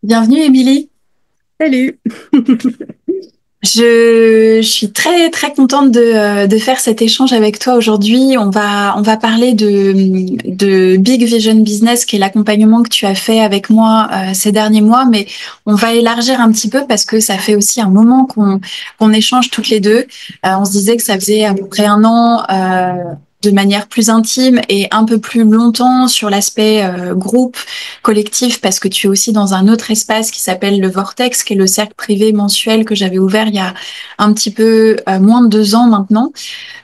Bienvenue, Émilie. Salut. Je suis très très contente de faire cet échange avec toi aujourd'hui. On va parler de Big Vision Business, qui est l'accompagnement que tu as fait avec moi ces derniers mois, mais on va élargir un petit peu parce que ça fait aussi un moment qu'on échange toutes les deux. On se disait que ça faisait à peu près un an. De manière plus intime et un peu plus longtemps sur l'aspect groupe, collectif, parce que tu es aussi dans un autre espace qui s'appelle le Vortex, qui est le cercle privé mensuel que j'avais ouvert il y a un petit peu moins de 2 ans maintenant.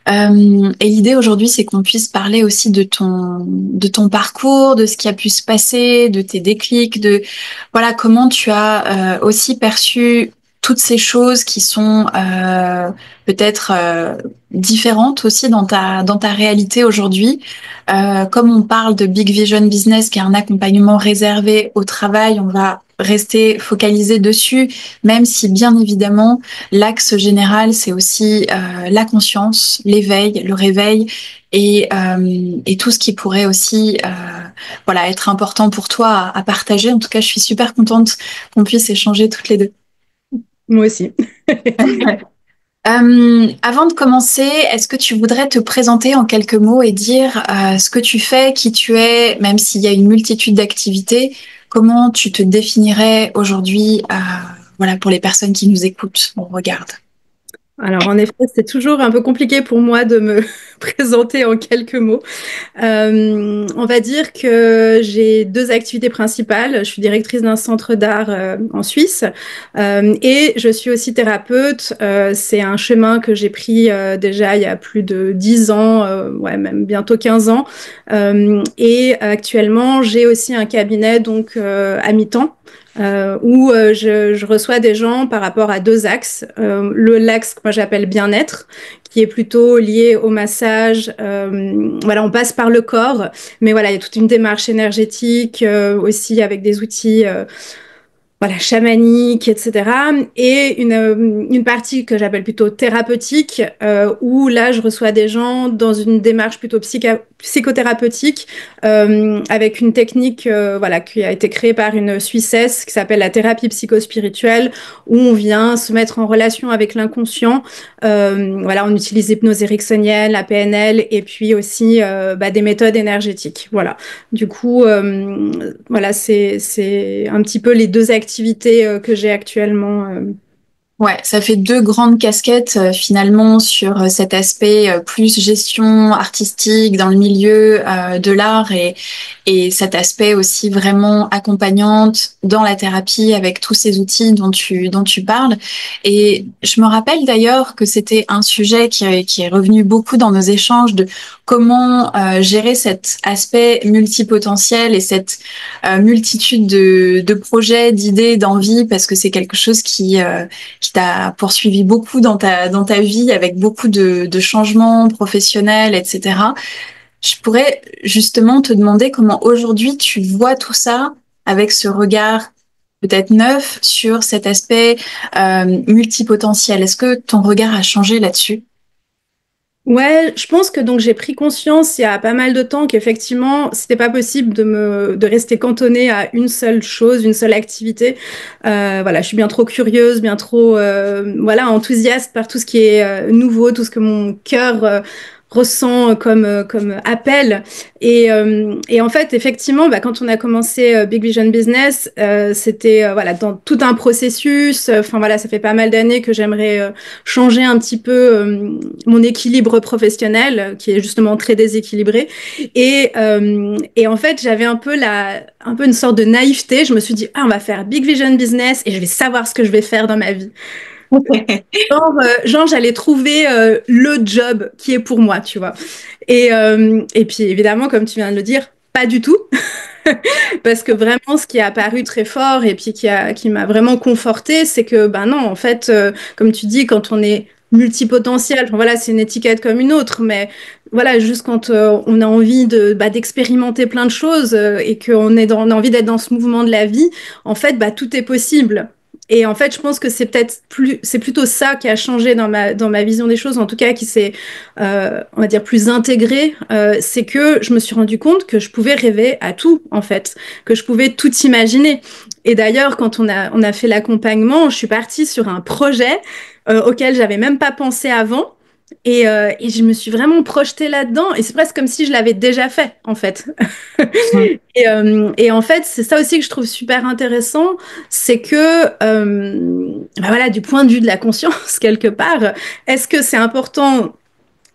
Et l'idée aujourd'hui, c'est qu'on puisse parler aussi de ton parcours, de ce qui a pu se passer, de tes déclics, de voilà comment tu as aussi perçu toutes ces choses qui sont peut-être différentes aussi dans ta réalité aujourd'hui. Comme on parle de Big Vision Business, qui est un accompagnement réservé au travail, on va rester focalisé dessus, même si bien évidemment l'axe général, c'est aussi la conscience, l'éveil, le réveil et tout ce qui pourrait aussi voilà, être important pour toi à partager. En tout cas, je suis super contente qu'on puisse échanger toutes les deux. Moi aussi. Avant de commencer, est-ce que tu voudrais te présenter en quelques mots et dire ce que tu fais, qui tu es, même s'il y a une multitude d'activités, comment tu te définirais aujourd'hui, voilà, pour les personnes qui nous écoutent, on regarde. Alors, en effet, c'est toujours un peu compliqué pour moi de me présenter en quelques mots. On va dire que j'ai deux activités principales. Je suis directrice d'un centre d'art en Suisse et je suis aussi thérapeute. C'est un chemin que j'ai pris déjà il y a plus de 10 ans, ouais, même bientôt 15 ans. Et actuellement, j'ai aussi un cabinet donc à mi-temps. Où je reçois des gens par rapport à deux axes. L'axe que moi j'appelle bien-être, qui est plutôt lié au massage. Voilà, on passe par le corps, mais voilà, il y a toute une démarche énergétique aussi avec des outils voilà, chamanique, etc. Et une partie que j'appelle plutôt thérapeutique, où là, je reçois des gens dans une démarche plutôt psychothérapeutique, avec une technique voilà, qui a été créée par une Suissesse qui s'appelle la thérapie psychospirituelle, où on vient se mettre en relation avec l'inconscient. Voilà, on utilise l'hypnose ericksonienne, la PNL, et puis aussi des méthodes énergétiques. Voilà. Du coup, voilà, c'est un petit peu les deux activités que j'ai actuellement. Ouais, ça fait deux grandes casquettes finalement sur cet aspect plus gestion artistique dans le milieu de l'art et cet aspect aussi vraiment accompagnante dans la thérapie avec tous ces outils dont tu parles. Et je me rappelle d'ailleurs que c'était un sujet qui est revenu beaucoup dans nos échanges de comment gérer cet aspect multipotentiel et cette multitude de projets, d'idées, d'envies, parce que c'est quelque chose qui t'a poursuivi beaucoup dans ta vie avec beaucoup de changements professionnels, etc. Je pourrais justement te demander comment aujourd'hui tu vois tout ça avec ce regard peut-être neuf sur cet aspect multipotentiel. Est-ce que ton regard a changé là-dessus? Ouais, je pense que donc j'ai pris conscience il y a pas mal de temps qu'effectivement, c'était pas possible de rester cantonnée à une seule chose, une seule activité. Voilà, je suis bien trop curieuse, bien trop voilà, enthousiaste par tout ce qui est nouveau, tout ce que mon cœur ressent comme appel. Et en fait, effectivement, quand on a commencé Big Vision Business, c'était voilà, dans tout un processus. Enfin voilà, ça fait pas mal d'années que j'aimerais changer un petit peu mon équilibre professionnel, qui est justement très déséquilibré. Et en fait, j'avais un peu une sorte de naïveté. Je me suis dit, ah, on va faire Big Vision Business et je vais savoir ce que je vais faire dans ma vie. Genre, j'allais trouver le job qui est pour moi, tu vois. Et puis, évidemment, comme tu viens de le dire, pas du tout. Parce que vraiment, ce qui est apparu très fort et puis qui m'a vraiment confortée, c'est que, ben non, en fait, comme tu dis, quand on est multipotentiel, enfin, voilà, c'est une étiquette comme une autre, mais voilà, juste quand on a envie d'expérimenter plein de choses et qu'on on a envie d'être dans ce mouvement de la vie, en fait, tout est possible. Et en fait, je pense que c'est plutôt ça qui a changé dans ma vision des choses, en tout cas qui s'est, on va dire, plus intégré. C'est que je me suis rendu compte que je pouvais rêver à tout, en fait, que je pouvais tout imaginer. Et d'ailleurs, quand on a fait l'accompagnement, je suis partie sur un projet auquel j'avais même pas pensé avant. Et je me suis vraiment projetée là-dedans. Et c'est presque comme si je l'avais déjà fait, en fait. Et en fait, c'est ça aussi que je trouve super intéressant, c'est que, bah voilà, du point de vue de la conscience, quelque part, est-ce que c'est important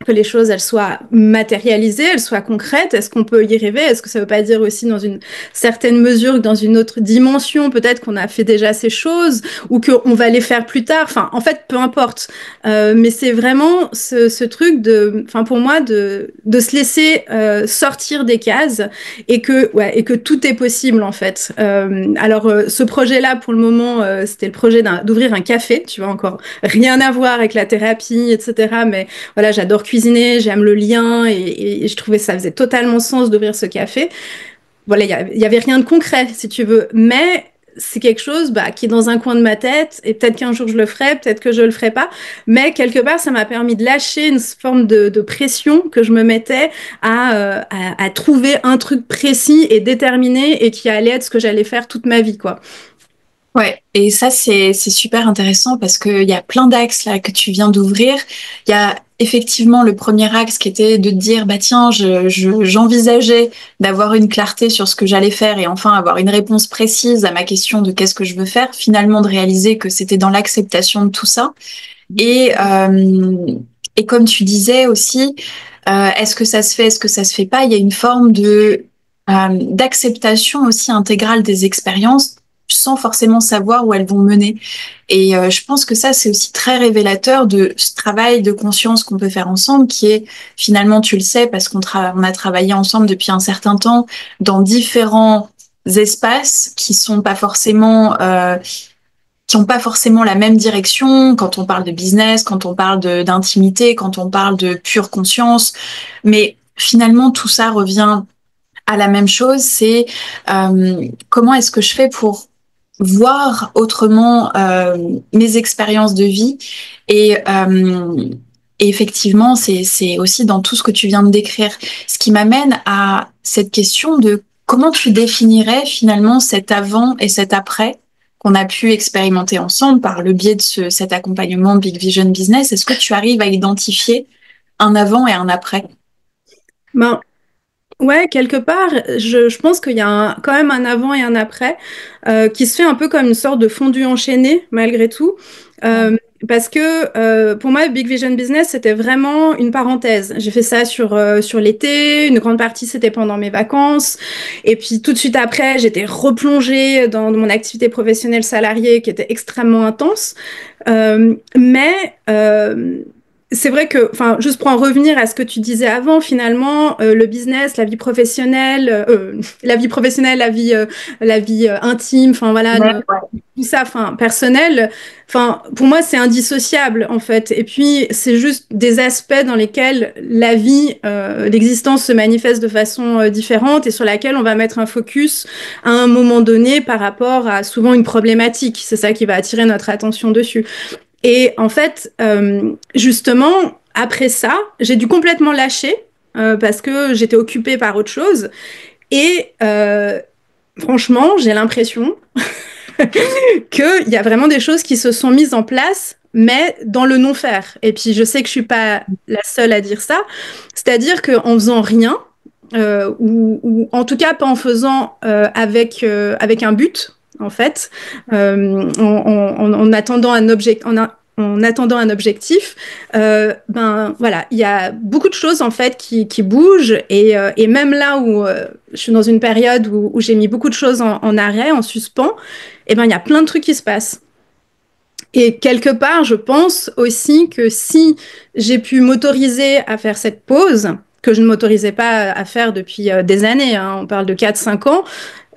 que les choses elles soient matérialisées, elles soient concrètes? Est-ce qu'on peut y rêver? Est-ce que ça veut pas dire aussi dans une certaine mesure que dans une autre dimension, peut-être qu'on a fait déjà ces choses ou qu'on va les faire plus tard? Enfin, en fait, peu importe. Mais c'est vraiment ce truc de, enfin, pour moi, de se laisser sortir des cases et que tout est possible, en fait. Ce projet-là, pour le moment, c'était le projet d'ouvrir un café, tu vois, encore rien à voir avec la thérapie, etc. Mais voilà, j'adore cuisiner, j'aime le lien et je trouvais que ça faisait totalement sens d'ouvrir ce café. Voilà, il y avait rien de concret, si tu veux, mais c'est quelque chose bah, qui est dans un coin de ma tête et peut-être qu'un jour je le ferai, peut-être que je le ferai pas, mais quelque part ça m'a permis de lâcher une forme de pression que je me mettais à trouver un truc précis et déterminé et qui allait être ce que j'allais faire toute ma vie, quoi. Ouais, et ça c'est super intéressant parce qu'il y a plein d'axes là que tu viens d'ouvrir. Il y a effectivement le premier axe qui était de te dire bah tiens j'envisageais d'avoir une clarté sur ce que j'allais faire et enfin avoir une réponse précise à ma question de qu'est-ce que je veux faire. Finalement de réaliser que c'était dans l'acceptation de tout ça et comme tu disais aussi est-ce que ça se fait, est-ce que ça se fait pas? Il y a une forme de d'acceptation aussi intégrale des expériences sans forcément savoir où elles vont mener. Et je pense que ça, c'est aussi très révélateur de ce travail de conscience qu'on peut faire ensemble, qui est finalement, tu le sais, parce on a travaillé ensemble depuis un certain temps dans différents espaces qui sont pas forcément qui n'ont pas forcément la même direction quand on parle de business, quand on parle d'intimité, quand on parle de pure conscience. Mais finalement, tout ça revient à la même chose, c'est comment est-ce que je fais pour voir autrement mes expériences de vie et effectivement, c'est aussi dans tout ce que tu viens de décrire, ce qui m'amène à cette question de comment tu définirais finalement cet avant et cet après qu'on a pu expérimenter ensemble par le biais de cet accompagnement Big Vision Business. Est-ce que tu arrives à identifier un avant et un après? Ben, ouais, quelque part, je pense qu'il y a quand même un avant et un après qui se fait un peu comme une sorte de fondu enchaîné, malgré tout. Parce que pour moi, Big Vision Business, c'était vraiment une parenthèse. J'ai fait ça sur l'été, une grande partie, c'était pendant mes vacances. Et puis tout de suite après, j'étais replongée dans mon activité professionnelle salariée qui était extrêmement intense. Mais c'est vrai que, enfin, juste pour en revenir à ce que tu disais avant, finalement, le business, la vie professionnelle, la vie intime, enfin voilà, Ouais, ouais. tout ça, enfin personnel, enfin pour moi c'est indissociable en fait. Et puis c'est juste des aspects dans lesquels la vie, l'existence se manifeste de façon différente et sur laquelle on va mettre un focus à un moment donné par rapport à souvent une problématique. C'est ça qui va attirer notre attention dessus. Et en fait, justement, après ça, j'ai dû complètement lâcher parce que j'étais occupée par autre chose. Et franchement, j'ai l'impression qu'il y a vraiment des choses qui se sont mises en place, mais dans le non-faire. Et puis, je sais que je suis pas la seule à dire ça. C'est-à-dire qu'en faisant rien, ou en tout cas pas en faisant avec un but, en fait, en attendant un objectif, en attendant un objectif, ben voilà, il y a beaucoup de choses en fait qui bougent et même là où je suis dans une période où j'ai mis beaucoup de choses en arrêt, en suspens, et ben il y a plein de trucs qui se passent. Et quelque part, je pense aussi que si j'ai pu m'autoriser à faire cette pause, que je ne m'autorisais pas à faire depuis des années, hein, on parle de 4 5 ans,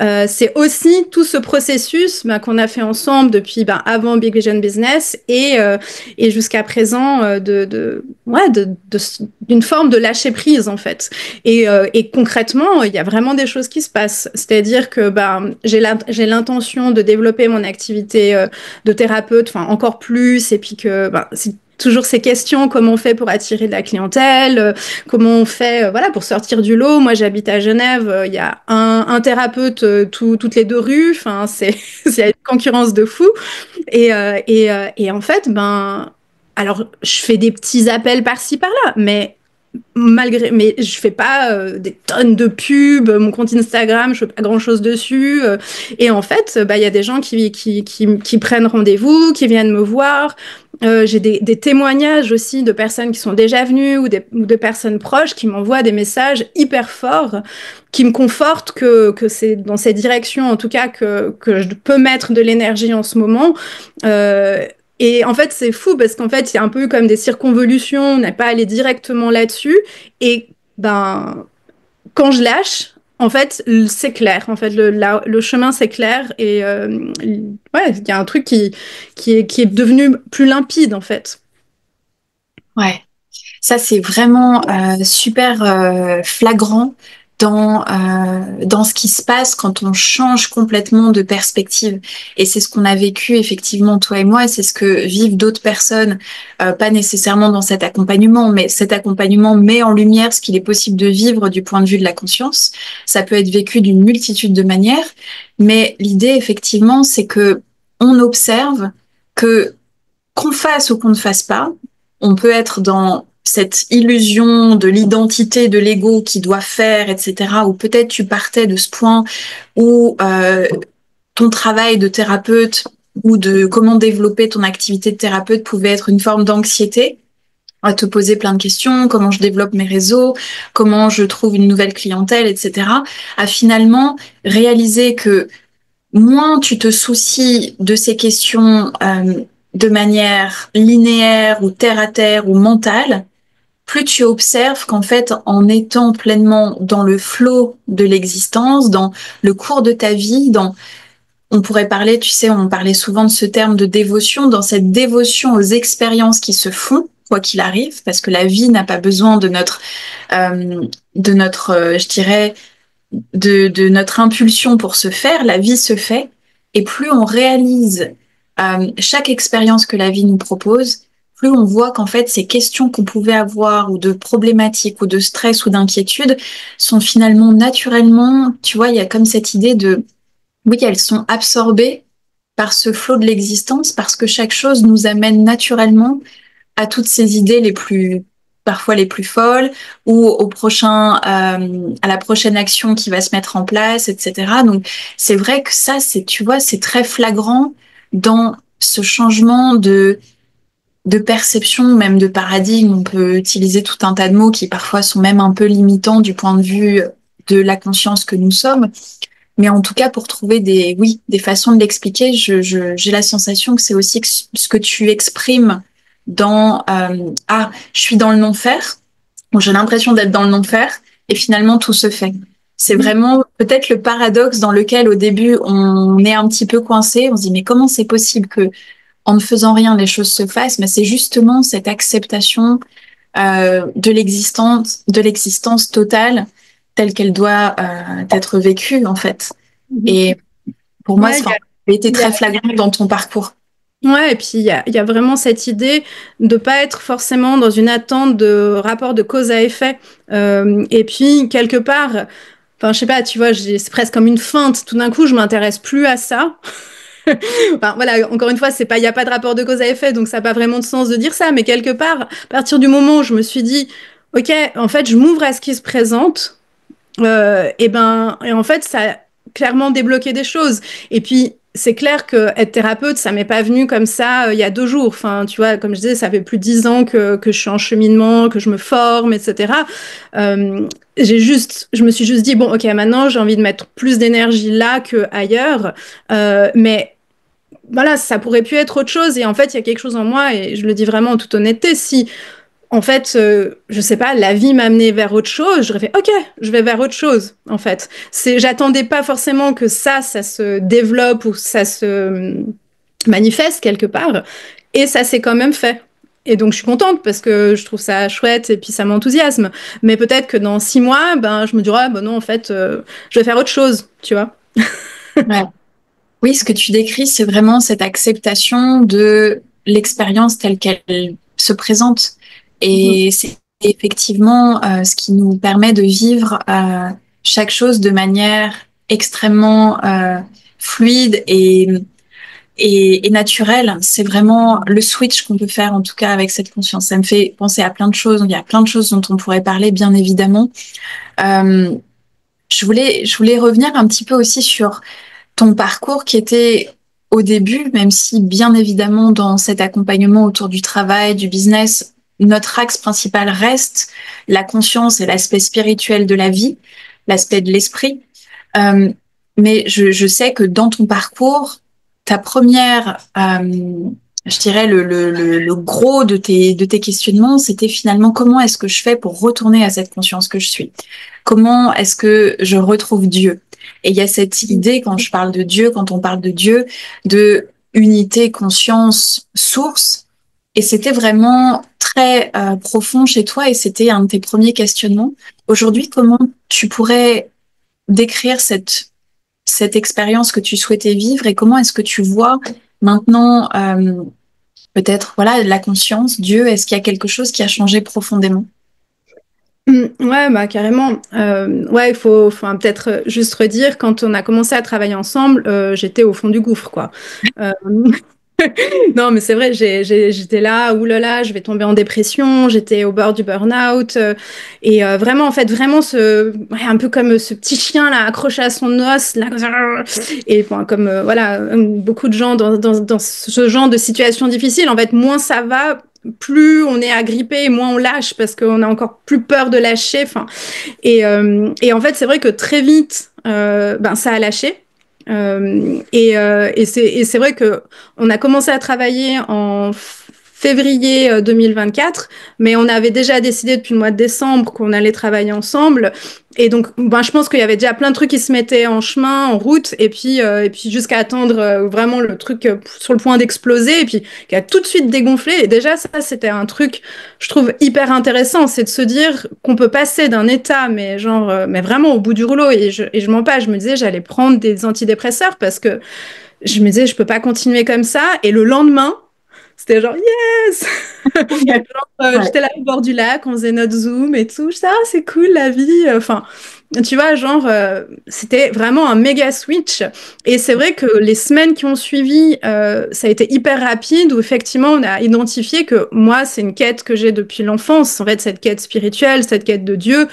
c'est aussi tout ce processus qu'on a fait ensemble depuis avant Big Vision Business et jusqu'à présent d'une forme de lâcher prise en fait. Et concrètement, il y a vraiment des choses qui se passent. C'est-à-dire que j'ai l'intention de développer mon activité de thérapeute, enfin encore plus, et puis que c'est toujours ces questions, comment on fait pour attirer de la clientèle, comment on fait voilà, pour sortir du lot. Moi, j'habite à Genève, il y a un thérapeute toutes les 2 rues, enfin, il y a une concurrence de fou. Et en fait, alors, je fais des petits appels par-ci, par-là, mais je fais pas des tonnes de pubs, mon compte Instagram, je fais pas grand chose dessus. Et en fait, il y a des gens qui prennent rendez-vous, qui viennent me voir. J'ai des témoignages aussi de personnes qui sont déjà venues ou de personnes proches qui m'envoient des messages hyper forts qui me confortent que c'est dans cette direction, en tout cas, que je peux mettre de l'énergie en ce moment. Et en fait, c'est fou parce qu'en fait, il y a un peu comme des circonvolutions, on n'est pas allé directement là-dessus. Et quand je lâche, en fait, c'est clair. En fait, le chemin, c'est clair. Et ouais, il y a un truc qui est devenu plus limpide, en fait. Ouais. Ça, c'est vraiment super flagrant dans ce qui se passe quand on change complètement de perspective. Et c'est ce qu'on a vécu effectivement, toi et moi, et c'est ce que vivent d'autres personnes, pas nécessairement dans cet accompagnement, mais cet accompagnement met en lumière ce qu'il est possible de vivre du point de vue de la conscience. Ça peut être vécu d'une multitude de manières, mais l'idée, effectivement, c'est que on observe que qu'on fasse ou qu'on ne fasse pas, on peut être dans cette illusion de l'identité de l'ego qui doit faire, etc. Ou peut-être tu partais de ce point où ton travail de thérapeute ou de comment développer ton activité de thérapeute pouvait être une forme d'anxiété, à te poser plein de questions, comment je développe mes réseaux, comment je trouve une nouvelle clientèle, etc. À finalement réaliser que moins tu te soucies de ces questions de manière linéaire ou terre à terre ou mentale, plus tu observes qu'en fait, en étant pleinement dans le flot de l'existence, dans le cours de ta vie, on pourrait parler, tu sais, on parlait souvent de ce terme de dévotion, dans cette dévotion aux expériences qui se font, quoi qu'il arrive, parce que la vie n'a pas besoin je dirais, de notre impulsion pour se faire, la vie se fait. Et plus on réalise chaque expérience que la vie nous propose, plus on voit qu'en fait ces questions qu'on pouvait avoir ou de problématiques ou de stress ou d'inquiétude sont finalement naturellement, tu vois, il y a comme cette idée de, oui, elles sont absorbées par ce flot de l'existence parce que chaque chose nous amène naturellement à toutes ces idées parfois les plus folles, ou à la prochaine action qui va se mettre en place, etc. Donc, c'est vrai que ça, tu vois, c'est très flagrant dans ce changement de perception, même de paradigme. On peut utiliser tout un tas de mots qui parfois sont même un peu limitants du point de vue de la conscience que nous sommes. Mais en tout cas, pour trouver des façons de l'expliquer, j'ai la sensation que c'est aussi ce que tu exprimes je suis dans le non-faire, ou j'ai l'impression d'être dans le non-faire, et finalement tout se fait. C'est vraiment peut-être le paradoxe dans lequel au début on est un petit peu coincé, on se dit mais comment c'est possible que en ne faisant rien les choses se fassent, mais c'est justement cette acceptation de l'existence totale telle qu'elle doit être vécue en fait. Et pour moi, Ouais, ça a été il y a- très flagrant dans ton parcours. Ouais, et puis il y a vraiment cette idée de pas être forcément dans une attente de rapport de cause à effet. Et puis quelque part, enfin je sais pas, tu vois, c'est presque comme une feinte. Tout d'un coup, je m'intéresse plus à ça. Enfin voilà, encore une fois, il y a pas de rapport de cause à effet, donc ça n'a pas vraiment de sens de dire ça. Mais quelque part, à partir du moment où je me suis dit, ok, en fait, je m'ouvre à ce qui se présente. Et en fait, ça a clairement débloqué des choses. Et puis, c'est clair que être thérapeute, ça m'est pas venu comme ça il y a 2 jours. Enfin, tu vois, comme je disais, ça fait plus de 10 ans que je suis en cheminement, que je me forme, etc. Euh, je me suis juste dit, bon, ok, maintenant, j'ai envie de mettre plus d'énergie là que ailleurs. Mais voilà, ça pourrait pu être autre chose. Et en fait, il y a quelque chose en moi, et je le dis vraiment en toute honnêteté, si en fait, je sais pas, la vie m'a amené vers autre chose. J'aurais fait, ok, je vais vers autre chose. En fait, j'attendais pas forcément que ça se développe ou ça se manifeste quelque part. Et ça s'est quand même fait. Et donc, je suis contente parce que je trouve ça chouette et puis ça m'enthousiasme. Mais peut-être que dans 6 mois, ben, je me dirai, ah, ben non, en fait, je vais faire autre chose, tu vois. Ouais. Oui, ce que tu décris, c'est vraiment cette acceptation de l'expérience telle qu'elle se présente. Mhm. Et c'est effectivement ce qui nous permet de vivre chaque chose de manière extrêmement fluide et naturelle. C'est vraiment le switch qu'on peut faire, en tout cas, avec cette conscience. Ça me fait penser à plein de choses. Il y a plein de choses dont on pourrait parler, bien évidemment. Euh, je voulais revenir un petit peu aussi sur ton parcours qui était au début, même si bien évidemment dans cet accompagnement autour du travail, du business, notre axe principal reste la conscience et l'aspect spirituel de la vie, l'aspect de l'esprit. Euh, mais je sais que dans ton parcours, ta première, je dirais le gros de tes questionnements, c'était finalement comment est-ce que je fais pour retourner à cette conscience que je suis? Comment est-ce que je retrouve Dieu? Et il y a cette idée, quand je parle de Dieu, quand on parle de Dieu, de unité, conscience, source. Et c'était vraiment très profond chez toi et c'était un de tes premiers questionnements. Aujourd'hui, comment tu pourrais décrire cette expérience que tu souhaitais vivre et comment est-ce que tu vois maintenant peut-être voilà la conscience, Dieu, est-ce qu'il y a quelque chose qui a changé profondément? Ouais, bah carrément. Ouais, faut peut-être juste redire, quand on a commencé à travailler ensemble, j'étais au fond du gouffre, quoi. Euh, Non, mais c'est vrai, j'étais là, oulala, je vais tomber en dépression, j'étais au bord du burn-out. Et vraiment, en fait, vraiment, ouais, un peu comme ce petit chien là, accroché à son os. Là, et enfin, comme voilà, beaucoup de gens dans ce genre de situation difficile, en fait, moins ça va, plus on est agrippé et moins on lâche parce qu'on a encore plus peur de lâcher. Enfin, et en fait, c'est vrai que très vite, ben, ça a lâché. Et c'est vrai que on a commencé à travailler en février 2024, mais on avait déjà décidé depuis le mois de décembre qu'on allait travailler ensemble. Et donc, ben, je pense qu'il y avait déjà plein de trucs qui se mettaient en chemin, en route, et puis jusqu'à attendre vraiment le truc sur le point d'exploser, et puis qui a tout de suite dégonflé. Et déjà, ça, c'était un truc, je trouve, hyper intéressant, c'est de se dire qu'on peut passer d'un état, mais genre, mais vraiment au bout du rouleau. Et je m'en pas, je me disais, j'allais prendre des antidépresseurs parce que je me disais, je peux pas continuer comme ça. Et le lendemain, c'était genre, yes! Ouais. J'étais là au bord du lac, on faisait notre Zoom et tout. J'étais, ah, c'est cool la vie. Enfin, tu vois, genre, c'était vraiment un méga switch. Et c'est vrai que les semaines qui ont suivi, ça a été hyper rapide, où effectivement, on a identifié que moi, c'est une quête que j'ai depuis l'enfance, en fait, cette quête spirituelle, cette quête de Dieu.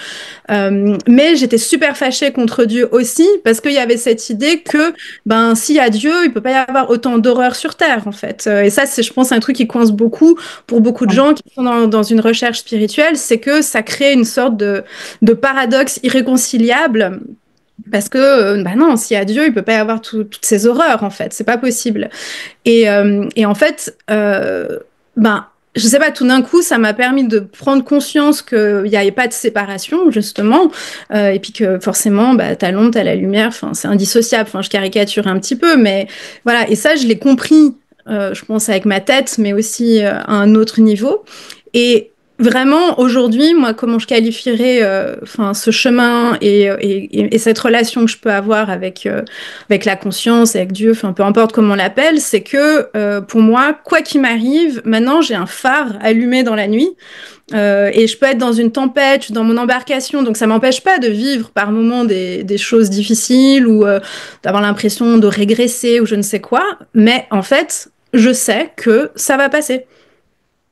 Mais j'étais super fâchée contre Dieu aussi, parce qu'il y avait cette idée que, ben, s'il y a Dieu, il peut pas y avoir autant d'horreur sur Terre, en fait. Et ça, c'est, je pense, un truc qui coince beaucoup pour beaucoup de gens qui sont dans une recherche spirituelle, c'est que ça crée une sorte de paradoxe irréconciliable. Parce que, bah non, s'il y a Dieu, il peut pas y avoir toutes ces horreurs, en fait. C'est pas possible. Et en fait, ben, je sais pas, tout d'un coup, ça m'a permis de prendre conscience qu'il n'y avait pas de séparation, justement, et puis que forcément, bah, t'as l'ombre, t'as la lumière, enfin, c'est indissociable, enfin, je caricature un petit peu, mais voilà, et ça, je l'ai compris, je pense, avec ma tête, mais aussi à un autre niveau. Et vraiment, aujourd'hui, moi, comment je qualifierais enfin, ce chemin et cette relation que je peux avoir avec la conscience, avec Dieu, enfin, peu importe comment on l'appelle, c'est que pour moi, quoi qu'il m'arrive, maintenant, j'ai un phare allumé dans la nuit. Et je peux être dans une tempête, je suis dans mon embarcation, donc ça m'empêche pas de vivre par moments des choses difficiles ou d'avoir l'impression de régresser ou je ne sais quoi. Mais en fait, je sais que ça va passer.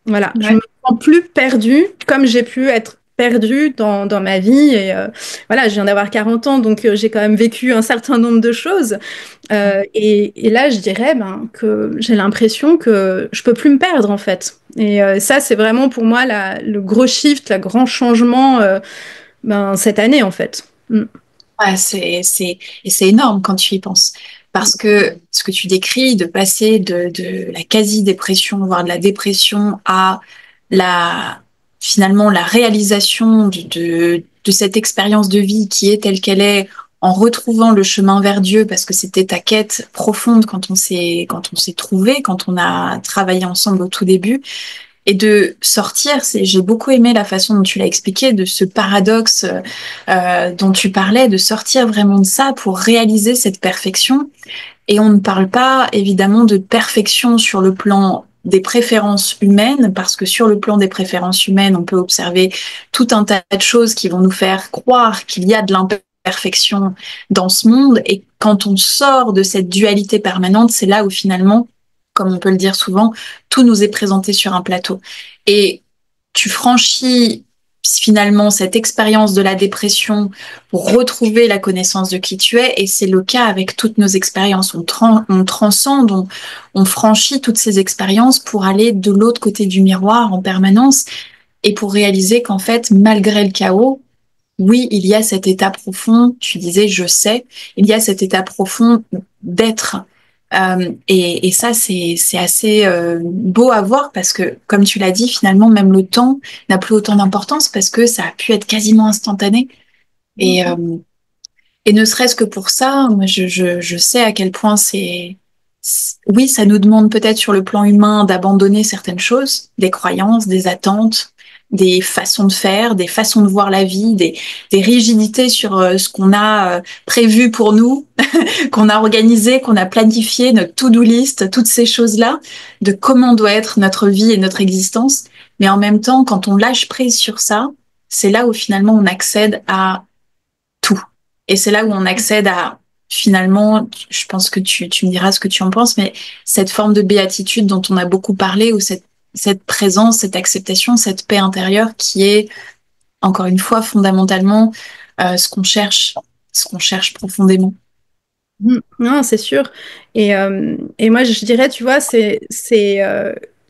Voilà, je me Ouais. sens plus perdue comme j'ai pu être perdue dans ma vie. Et voilà, je viens d'avoir 40 ans, donc j'ai quand même vécu un certain nombre de choses. Et là, je dirais ben, que j'ai l'impression que je peux plus me perdre, en fait. Et ça, c'est vraiment pour moi le gros shift, le grand changement ben, cette année, en fait. Mm. Ouais, et c'est énorme quand tu y penses. Parce que ce que tu décris, de passer de la quasi-dépression, voire de la dépression, à la finalement la réalisation de cette expérience de vie qui est telle qu'elle est, en retrouvant le chemin vers Dieu, parce que c'était ta quête profonde quand on s'est trouvé, quand on a travaillé ensemble au tout début, et de sortir. J'ai beaucoup aimé la façon dont tu l'as expliqué, de ce paradoxe dont tu parlais, de sortir vraiment de ça pour réaliser cette perfection. Et on ne parle pas évidemment de perfection sur le plan des préférences humaines, parce que sur le plan des préférences humaines, on peut observer tout un tas de choses qui vont nous faire croire qu'il y a de l'imperfection dans ce monde. Et quand on sort de cette dualité permanente, c'est là où finalement, comme on peut le dire souvent, tout nous est présenté sur un plateau. Et tu franchis finalement cette expérience de la dépression pour retrouver la connaissance de qui tu es, et c'est le cas avec toutes nos expériences. On transcende, on franchit toutes ces expériences pour aller de l'autre côté du miroir en permanence, et pour réaliser qu'en fait, malgré le chaos, oui, il y a cet état profond, tu disais je sais, il y a cet état profond d'être. Et ça, c'est assez beau à voir, parce que, comme tu l'as dit, finalement, même le temps n'a plus autant d'importance, parce que ça a pu être quasiment instantané. Et, euh, et ne serait-ce que pour ça, moi, je sais à quel point oui, ça nous demande peut-être sur le plan humain d'abandonner certaines choses, des croyances, des attentes, des façons de faire, des façons de voir la vie, des rigidités sur ce qu'on a prévu pour nous, qu'on a organisé, qu'on a planifié, notre to-do list, toutes ces choses-là, de comment doit être notre vie et notre existence. Mais en même temps, quand on lâche prise sur ça, c'est là où finalement on accède à tout. Et c'est là où on accède à, finalement, je pense que tu me diras ce que tu en penses, mais cette forme de béatitude dont on a beaucoup parlé, ou cette présence, cette acceptation, cette paix intérieure qui est, encore une fois, fondamentalement ce qu'on cherche profondément. Non, c'est sûr. Et moi, je dirais, tu vois, c'est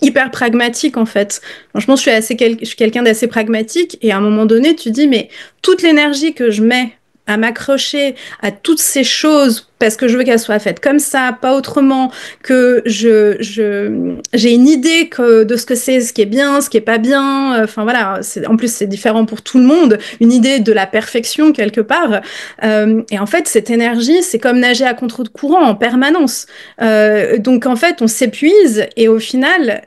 hyper pragmatique en fait. Franchement, je suis quelqu'un d'assez pragmatique. Et à un moment donné, tu dis, mais toute l'énergie que je mets à m'accrocher à toutes ces choses parce que je veux qu'elles soient faites comme ça, pas autrement, que j'ai une idée de ce que c'est, ce qui est bien, ce qui est pas bien. Enfin voilà, en plus c'est différent pour tout le monde. Une idée de la perfection quelque part. Et en fait, cette énergie, c'est comme nager à contre-courant en permanence. Donc en fait, on s'épuise et au final,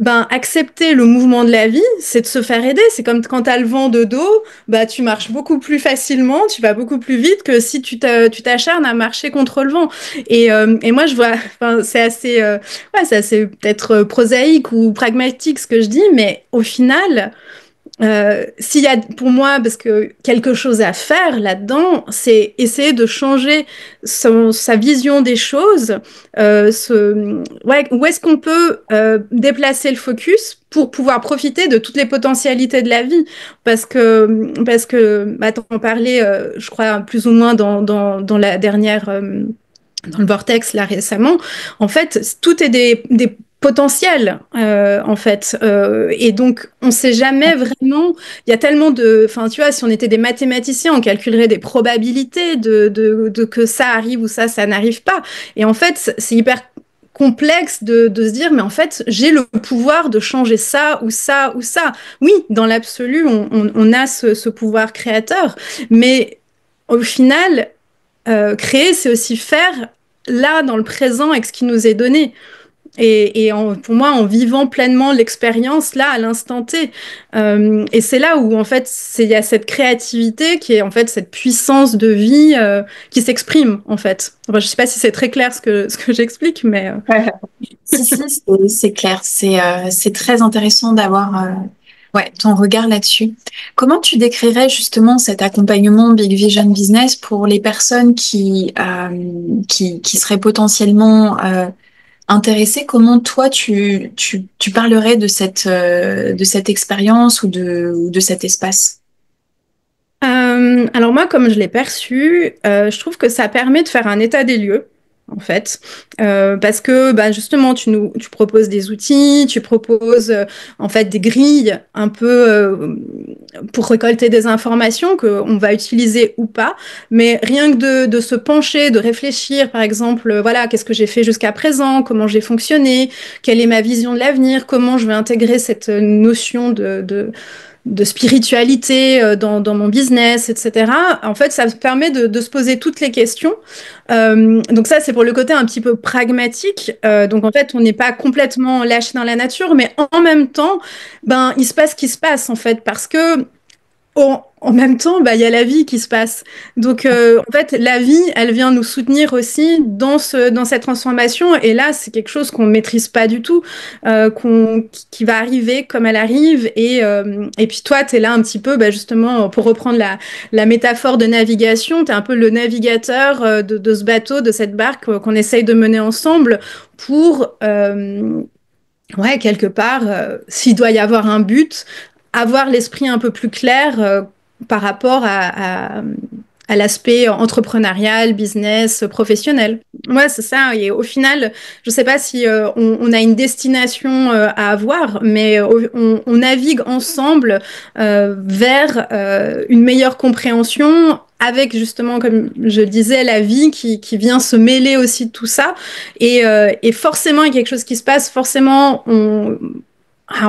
ben, accepter le mouvement de la vie, c'est de se faire aider. C'est comme quand tu as le vent de dos, bah, tu marches beaucoup plus facilement, tu vas beaucoup plus vite que si tu t'acharnes à marcher contre le vent. Et moi, je vois, enfin, c'est assez peut-être prosaïque ou pragmatique ce que je dis, mais au final, s'il y a pour moi, parce que quelque chose à faire là-dedans, c'est essayer de changer sa vision des choses. Ouais, où est-ce qu'on peut déplacer le focus pour pouvoir profiter de toutes les potentialités de la vie? Parce que bah, t'en parlais, je crois, plus ou moins dans la dernière dans le vortex là récemment, en fait, tout est des potentiels en fait, et donc on sait jamais vraiment. Il y a tellement de, enfin tu vois, si on était des mathématiciens, on calculerait des probabilités de que ça arrive ou ça n'arrive pas. Et en fait, c'est hyper complexe de se dire, mais en fait, j'ai le pouvoir de changer ça ou ça ou ça. Oui, dans l'absolu, on a ce pouvoir créateur, mais au final, créer, c'est aussi faire là, dans le présent, avec ce qui nous est donné. Pour moi, en vivant pleinement l'expérience là, à l'instant T. Et c'est là où, en fait, il y a cette créativité qui est, en fait, cette puissance de vie qui s'exprime, en fait. Enfin, je sais pas si c'est très clair ce que j'explique, mais... Si, si, c'est clair. C'est très intéressant d'avoir ouais, ton regard là-dessus. Comment tu décrirais justement cet accompagnement Big Vision Business pour les personnes qui seraient potentiellement intéressées? Comment toi, tu parlerais de cette expérience ou de cet espace? Alors moi, comme je l'ai perçu, je trouve que ça permet de faire un état des lieux, en fait, parce que bah, justement, tu proposes des outils, tu proposes en fait des grilles un peu pour récolter des informations qu'on va utiliser ou pas, mais rien que de se pencher, de réfléchir, par exemple, voilà, qu'est-ce que j'ai fait jusqu'à présent, comment j'ai fonctionné, quelle est ma vision de l'avenir, comment je vais intégrer cette notion de spiritualité dans mon business, etc. En fait, ça permet de se poser toutes les questions. Donc ça, c'est pour le côté un petit peu pragmatique. Donc en fait, on n'est pas complètement lâché dans la nature, mais en même temps, ben, il se passe ce qui se passe, en fait, parce que en même temps, bah, il y a la vie qui se passe. Donc, en fait, la vie, elle vient nous soutenir aussi dans cette transformation. Et là, c'est quelque chose qu'on ne maîtrise pas du tout, qui va arriver comme elle arrive. Et puis toi, tu es là un petit peu, bah, justement, pour reprendre la métaphore de navigation, tu es un peu le navigateur de ce bateau, de cette barque qu'on essaye de mener ensemble pour... ouais, quelque part, s'il doit y avoir un but, avoir l'esprit un peu plus clair par rapport à l'aspect entrepreneurial, business, professionnel. Ouais, c'est ça. Et au final, je ne sais pas si on a une destination à avoir, mais on navigue ensemble vers une meilleure compréhension avec justement, comme je le disais, la vie qui vient se mêler aussi de tout ça. Et forcément, il y a quelque chose qui se passe. Forcément, on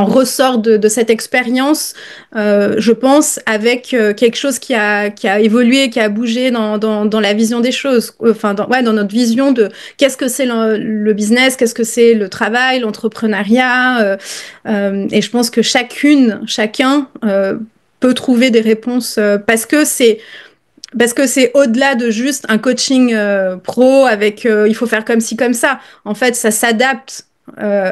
ressort de cette expérience, je pense, avec quelque chose qui a évolué, qui a bougé dans la vision des choses, enfin, ouais, dans notre vision de qu'est-ce que c'est le business, qu'est-ce que c'est le travail, l'entrepreneuriat. Et je pense que chacun peut trouver des réponses parce que c'est au-delà de juste un coaching pro avec il faut faire comme ci, comme ça. En fait, ça s'adapte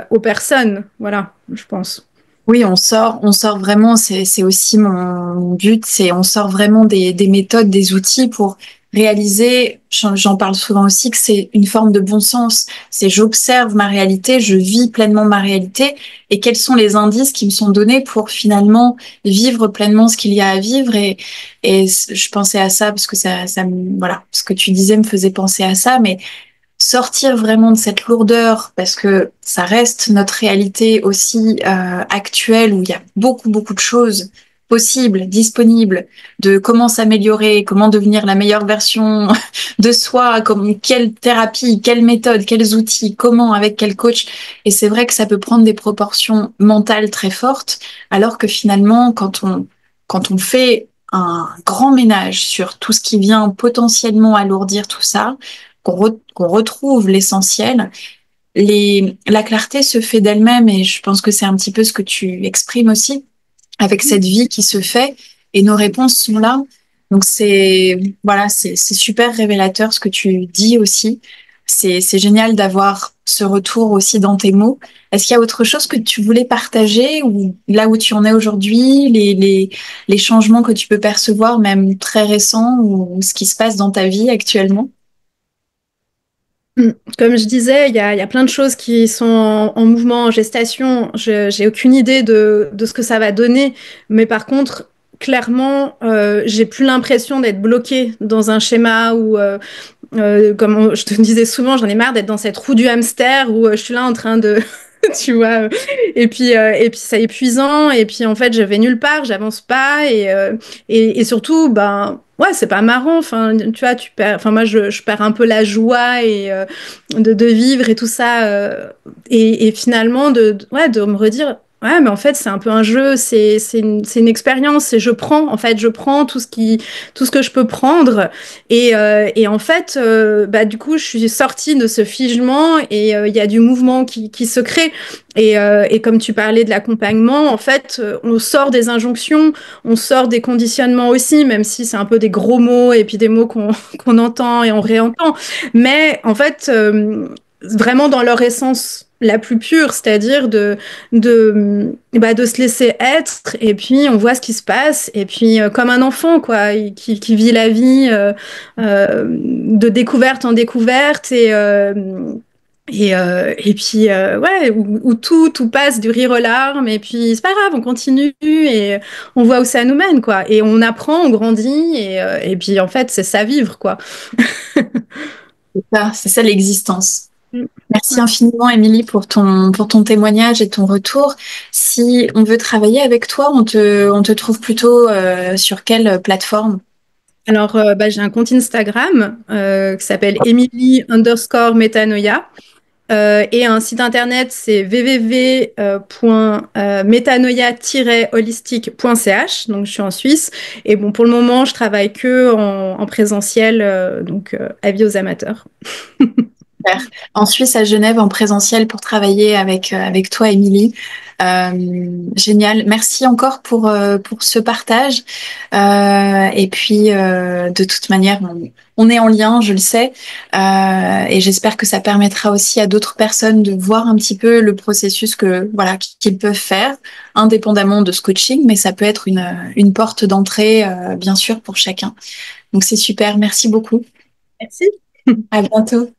aux personnes. Voilà, je pense. Oui, on sort vraiment, c'est aussi mon but, c'est on sort vraiment des méthodes, des outils pour réaliser, j'en parle souvent aussi, que c'est une forme de bon sens. C'est j'observe ma réalité, je vis pleinement ma réalité et quels sont les indices qui me sont donnés pour finalement vivre pleinement ce qu'il y a à vivre. Et je pensais à ça parce que voilà, ce que tu disais me faisait penser à ça, mais sortir vraiment de cette lourdeur parce que ça reste notre réalité aussi actuelle où il y a beaucoup de choses possibles, disponibles, de comment s'améliorer, comment devenir la meilleure version de soi, comme quelle thérapie, quelle méthode, quels outils, comment, avec quel coach. Et c'est vrai que ça peut prendre des proportions mentales très fortes, alors que finalement, quand on fait un grand ménage sur tout ce qui vient potentiellement alourdir tout ça, qu'on retrouve l'essentiel, la clarté se fait d'elle-même et je pense que c'est un petit peu ce que tu exprimes aussi avec cette vie qui se fait et nos réponses sont là. Donc voilà, c'est super révélateur ce que tu dis aussi. C'est génial d'avoir ce retour aussi dans tes mots. Est-ce qu'il y a autre chose que tu voulais partager ou là où tu en es aujourd'hui, les changements que tu peux percevoir, même très récents ou ce qui se passe dans ta vie actuellement? Comme je disais, il y a plein de choses qui sont en mouvement, en gestation. J'ai aucune idée de ce que ça va donner, mais par contre, clairement, j'ai plus l'impression d'être bloquée dans un schéma où, je te disais souvent, j'en ai marre d'être dans cette roue du hamster où je suis là en train de, tu vois, et puis c'est épuisant, et puis en fait, je vais nulle part, j'avance pas, et surtout, ben. Ouais, c'est pas marrant. Enfin, tu vois, enfin, moi, je perds un peu la joie de vivre et tout ça. Et finalement, ouais, de me redire, ouais, mais en fait, c'est un peu un jeu, c'est une expérience. Et en fait, je prends tout ce que je peux prendre. Et en fait, bah, du coup, je suis sortie de ce figement et il y a du mouvement qui se crée. Et comme tu parlais de l'accompagnement, en fait, on sort des injonctions, on sort des conditionnements aussi, même si c'est un peu des gros mots et puis des mots qu'on entend et on réentend. Mais en fait, vraiment dans leur essence la plus pure, c'est-à-dire de se laisser être et puis on voit ce qui se passe et puis comme un enfant quoi, qui vit la vie de découverte en découverte et puis, ouais, où tout passe du rire aux larmes, et puis c'est pas grave, on continue et on voit où ça nous mène, quoi. Et on apprend, on grandit, et puis en fait, c'est ça vivre, quoi. C'est ça l'existence. Mm. Merci Ouais. infiniment, Émilie, pour ton témoignage et ton retour. Si on veut travailler avec toi, on te trouve plutôt sur quelle plateforme? Alors, bah, j'ai un compte Instagram qui s'appelle Emily_Metanoia. Et un site internet, c'est www.metanoia-holistique.ch. Donc, je suis en Suisse. Et bon, pour le moment, je travaille que en présentiel, donc avis aux amateurs. Super. En Suisse, à Genève, en présentiel pour travailler avec toi, Émilie. Génial. Merci encore pour ce partage. Et puis, de toute manière, on est en lien, je le sais. Et j'espère que ça permettra aussi à d'autres personnes de voir un petit peu le processus voilà, qu'ils peuvent faire, indépendamment de ce coaching, mais ça peut être une porte d'entrée, bien sûr, pour chacun. Donc, c'est super. Merci beaucoup. Merci. À bientôt.